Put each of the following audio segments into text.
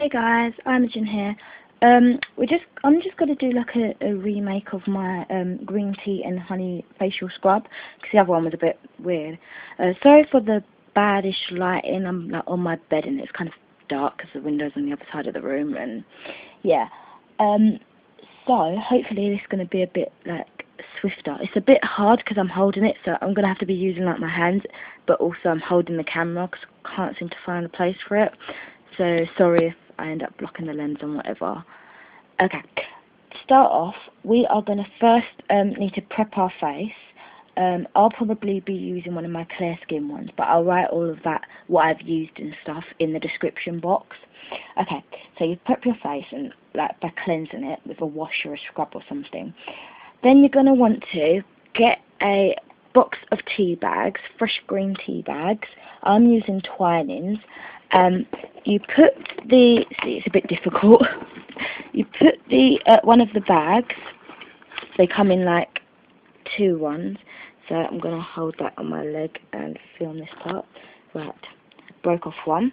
Hey guys, Imogen here. I'm just gonna do like a remake of my green tea and honey facial scrub because the other one was a bit weird. Sorry for the baddish lighting. I'm like on my bed and it's kind of dark because the window's on the other side of the room, and yeah. So hopefully this is gonna be a bit like swifter. It's a bit hard because I'm holding it, so I'm gonna have to be using like my hands, but also I'm holding the camera because I can't seem to find a place for it. So sorry if I end up blocking the lens and whatever. Okay, to start off, we are going to first need to prep our face. I'll probably be using one of my clear skin ones, but I'll write all of that, what I've used and stuff, in the description box. Okay, so you prep your face and like by cleansing it with a wash or a scrub or something. Then you're going to want to get a box of tea bags, fresh green tea bags. I'm using Twinings. You put the, see it's a bit difficult, you put the, one of the bags, they come in like 2 ones, so I'm going to hold that on my leg and film this part. Right, broke off one.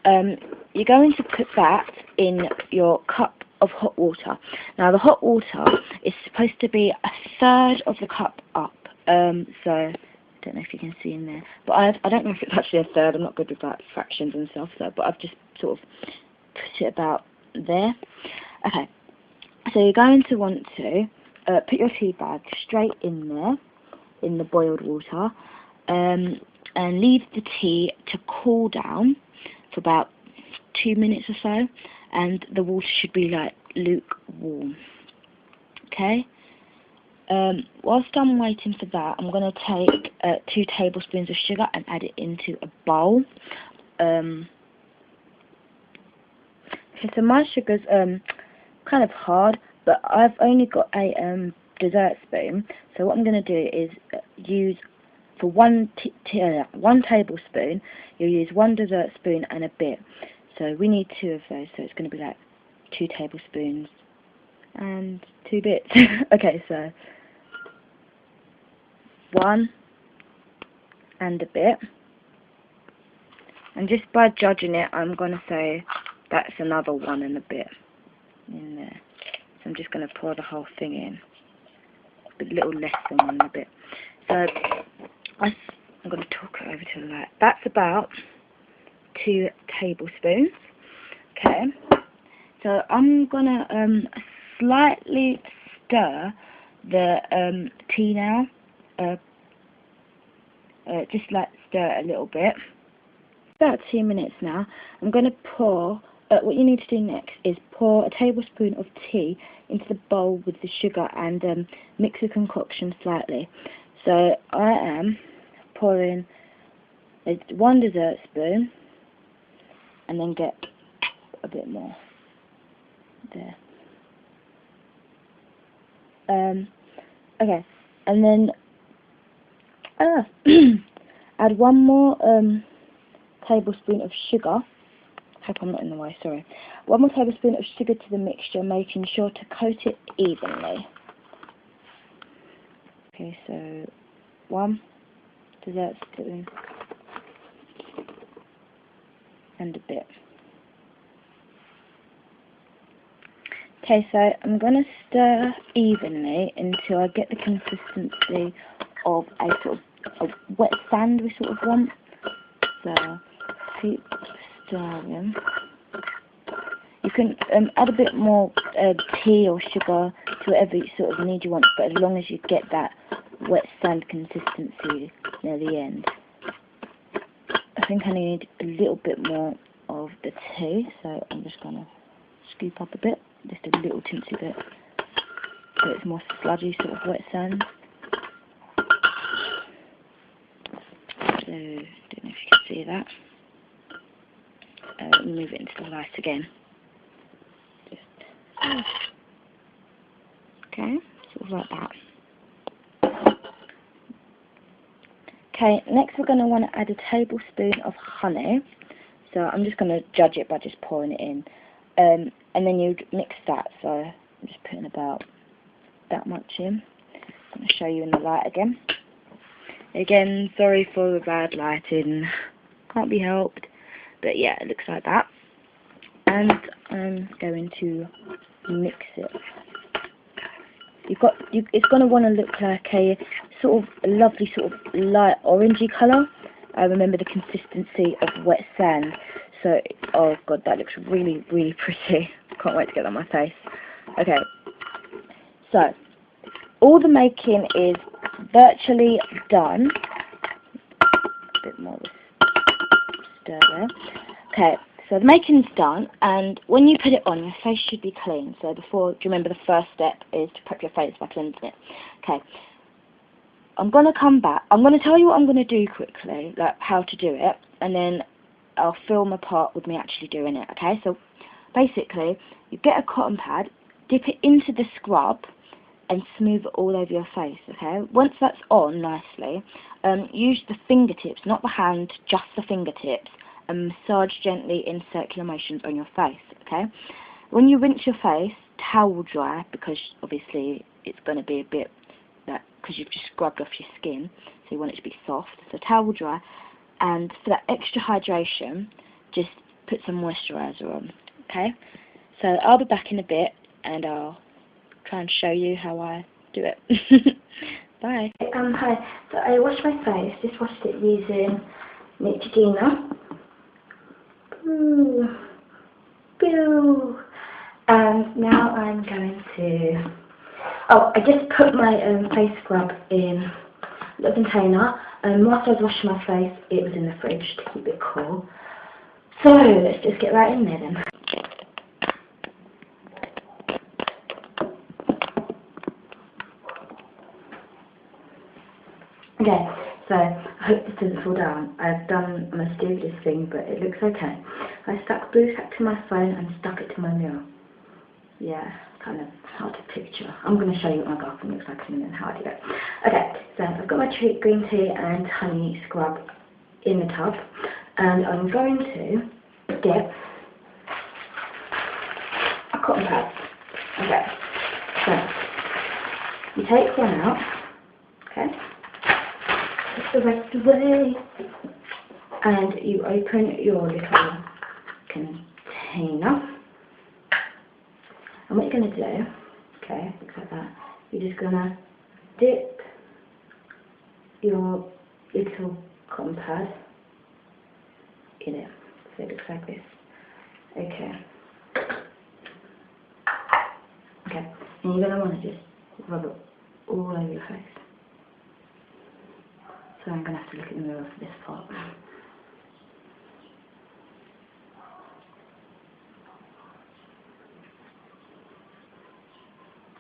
You're going to put that in your cup of hot water. Now the hot water is supposed to be 1/3 of the cup up, so I don't know if you can see in there, but I don't know if it's actually 1/3. I'm not good with like fractions and stuff, so but I've just sort of put it about there. Okay, so you're going to want to put your tea bag straight in there in the boiled water, and leave the tea to cool down for about 2 minutes or so, and the water should be like lukewarm. Okay. Whilst I'm waiting for that, I'm going to take 2 tablespoons of sugar and add it into a bowl. Okay, so my sugar's kind of hard, but I've only got a dessert spoon. So what I'm going to do is use, for one tablespoon, you'll use 1 dessert spoon and a bit. So we need 2 of those, so it's going to be like 2 tablespoons and 2 bits. Okay, so 1 and a bit, and just by judging it, I'm going to say that's another 1 and a bit in there. So I'm just going to pour the whole thing in, a little less than 1 and a bit. So I'm going to talk it over to the light. That's about 2 tablespoons. Okay, so I'm going to slightly stir the tea now. Just like stir it a little bit. About 2 minutes now. I'm going to pour, what you need to do next is pour a tablespoon of tea into the bowl with the sugar and mix the concoction slightly. So I am pouring 1 dessert spoon and then get a bit more there. Okay, and then add 1 more tablespoon of sugar. Hope I'm not in the way, sorry. 1 more tablespoon of sugar to the mixture, making sure to coat it evenly. Okay, so 1 dessert spoon and a bit. Okay, so I'm going to stir evenly until I get the consistency of a sort of a wet sand we sort of want. So keep stirring. You can add a bit more tea or sugar to whatever sort of need you want, but as long as you get that wet sand consistency near the end. I think I need a little bit more of the tea, so I'm just going to scoop up a bit, just a little tinsy bit, so it's more sludgy sort of wet sand. So, don't know if you can see that. Move it into the light again. Just, okay, sort of like that. Okay, next we're going to want to add a tablespoon of honey. So I'm just going to judge it by just pouring it in. And then you mix that, so I'm just putting about that much in. I'm going to show you in the light again. Again, sorry for the bad lighting, can't be helped, but yeah, it looks like that. and I'm going to mix it. It's going to want to look like a sort of lovely sort of light orangey colour. I remember the consistency of wet sand. So, oh god, that looks really, really pretty. Can't wait to get that on my face. Okay, so all the making is virtually done. A bit more stir there. Okay, so the making's done, and when you put it on, your face should be clean. So before, do you remember the first step is to prep your face by cleansing it? Okay, I'm going to come back. I'm going to tell you what I'm going to do quickly, like how to do it, and then I'll film a part with me actually doing it, okay? So basically, you get a cotton pad, dip it into the scrub, and smooth it all over your face, okay? Once that's on nicely, use the fingertips, not the hand, just the fingertips, and massage gently in circular motions on your face, okay? When you rinse your face, towel dry, because obviously it's going to be a bit, because you've just scrubbed off your skin, so you want it to be soft, so towel dry. And for that extra hydration, just put some moisturiser on, okay? So I'll be back in a bit, and I'll try and show you how I do it. Bye. Hi. So I washed my face. Just washed it using Neutrogena. Boo. And now I'm going to. Oh, I just put my face scrub in a little container. Whilst I was washing my face, it was in the fridge to keep it cool. So let's just get right in there then. Okay, so I hope this doesn't fall down. I've done a mysterious thing, but it looks okay. I stuck blue tack to my phone and stuck it to my mirror. Yeah, kind of hard to picture. I'm going to show you what my girlfriend looks like in a minute, how I do it. Okay, so I've got my green tea and honey scrub in the tub, and I'm going to dip a cotton pad. Okay, so you take one out, okay, put the rest away, and you open your little container. And what you're going to do, okay, looks like that, you're just going to dip your little cotton pad in it. So it looks like this. Okay. Okay, and you're going to want to just rub it all over your face. So I'm going to have to look in the mirror for this part.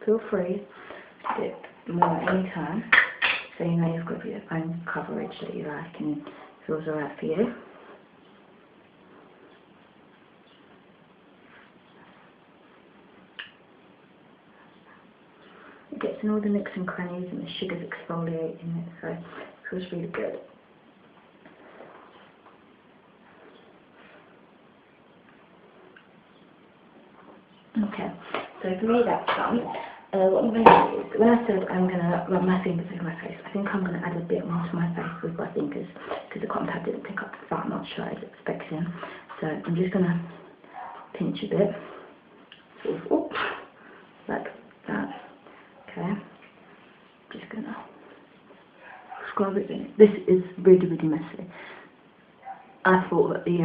Feel free to dip more at any time, so you know you've got your own coverage that you like and feels alright for you. It gets in all the nooks and crannies and the sugars exfoliate in it, so it feels really good. Okay, so for me that's done. What I'm going to do is, when I said I'm going to rub my fingers over my face, I think I'm going to add a bit more to my face with my fingers, because the cotton pad didn't pick up that much that I was expecting. So I'm just going to pinch a bit, sort of, oh, like that. Okay, just going to scrub it in. This is really, really messy. I thought that the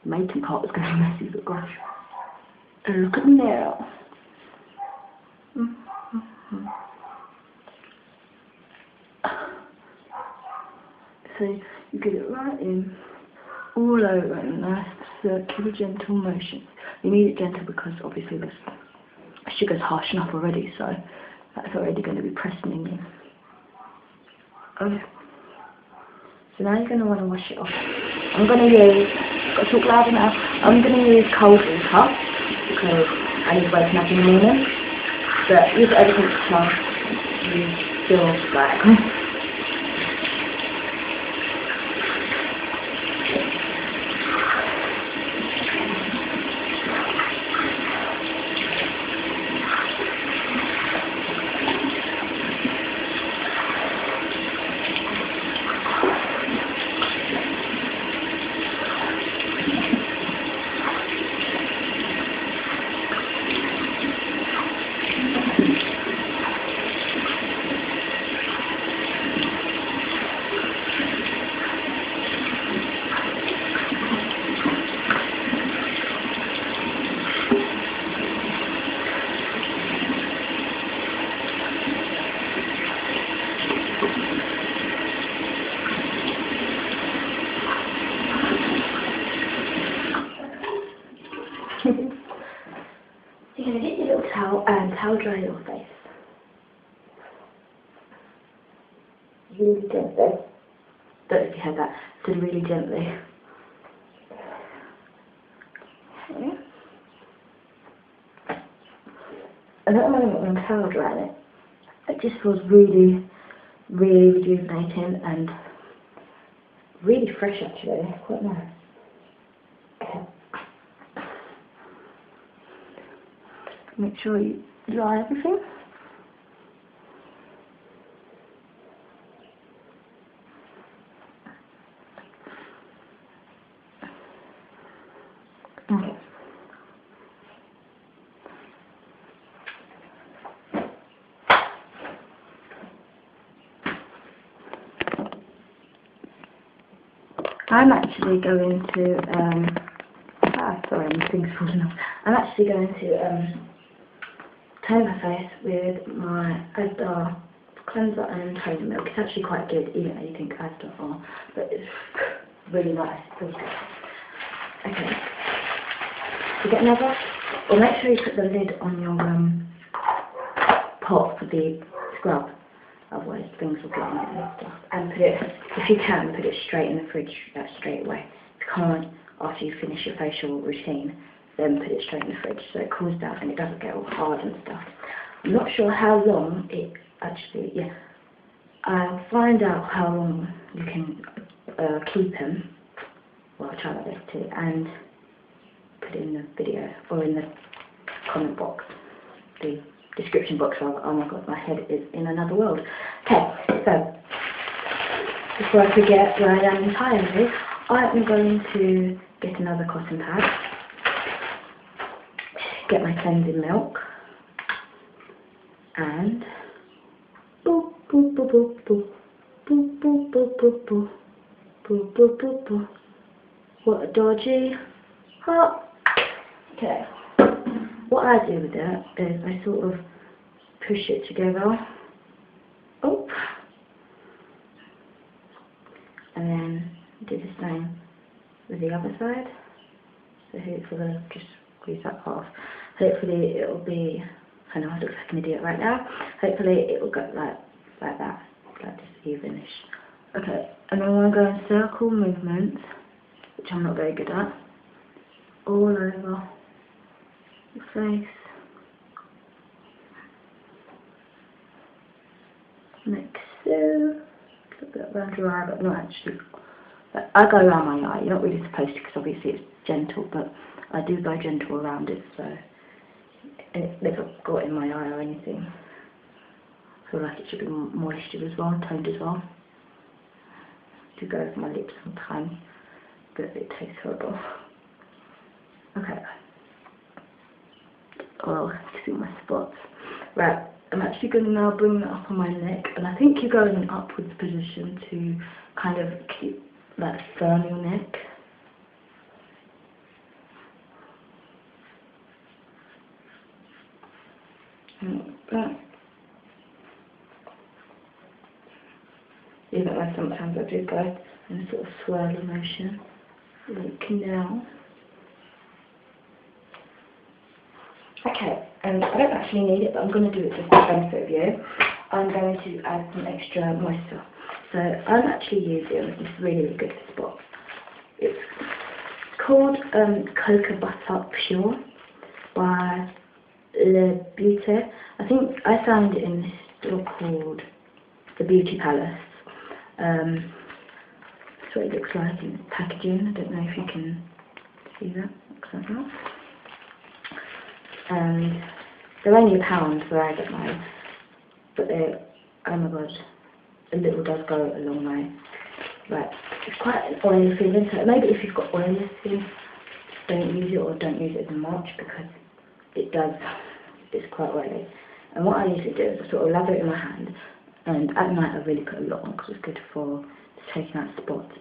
making part was going to be messy, but gosh. And look at me now. So you get it right in, all over in a nice circular gentle motion. You need it gentle because obviously the sugar's harsh enough already, so that's already going to be pressing in. Okay. So now you're going to want to wash it off. I'm going to use, got to talk louder now, I'm going to use cold water because I need waking up in the morning. But use everything to you feel like. You're going to get your little towel and towel dry your face. Really gently. Don't know if you heard that. I said really gently. Okay. And at the moment when I'm towel drying it, it just feels really, really rejuvenating and really fresh actually. It's quite nice. Okay. Make sure you dry everything. Okay. I'm actually going to sorry, my thing's falling off. I'm actually going to tone my face with my ASDA cleanser and toner milk. It's actually quite good, even though you think ASDA are, but it's really nice. It feels good. Okay. You get another, or make sure you put the lid on your pot for the scrub, otherwise things will get in it and stuff. And put it, if you can, put it straight in the fridge straight away. If you can't, after you finish your facial routine, then put it straight in the fridge so it cools down and it doesn't get all hard and stuff. I'm not sure how long it actually, I'll find out how long you can keep them. Well, I'll try my best to, and put it in the video or in the comment box, the description box. Oh my god, my head is in another world. Okay, so before I forget where I am entirely, I am going to get another cotton pad, get my cleansing milk, and boop boop boop boop boop boop boop boop boop boop boop boop boop boop. What a dodgy hot. Okay, what I do with it is I sort of push it together, and then do the same with the other side. So hopefully, just squeeze that off. Hopefully it will be, I know I look like an idiot right now, hopefully it will go like that, like this evenish. Okay, and then I'm going to circle movements, which I'm not very good at, all over the face, like so. A little bit around your eye, but not actually. But I go around my eye. You're not really supposed to, because obviously it's gentle, but I do go gentle around it, so it's never got in my eye or anything. I feel like it should be moisture as well, toned as well. I do go over my lips sometimes, but it tastes horrible. Okay. Oh, I can see my spots. Right, I'm actually going to now bring that up on my neck, and I think you go in an upwards position to kind of keep that firm your neck. Even though sometimes I do go in a sort of swirly motion, like now. Okay, and I don't actually need it, but I'm going to do it just for the benefit of you. I'm going to add some extra moisture. So I'm actually using this really good spot. It's called Coca Butter Pure by Le Beauty. I think I found it in this store called the Beauty Palace. That's what it looks like in packaging. I don't know if you can see that. Looks like that. And they're only £1 where I get mine, but they're, oh my god, a little does go a long way. Right, it's quite an oily feeling, so maybe if you've got oily skin, don't use it or don't use it as much, because it does, it's quite oily. And what I usually do is I sort of lather it in my hand, and at night I really put a lot on because it's good for taking out spots.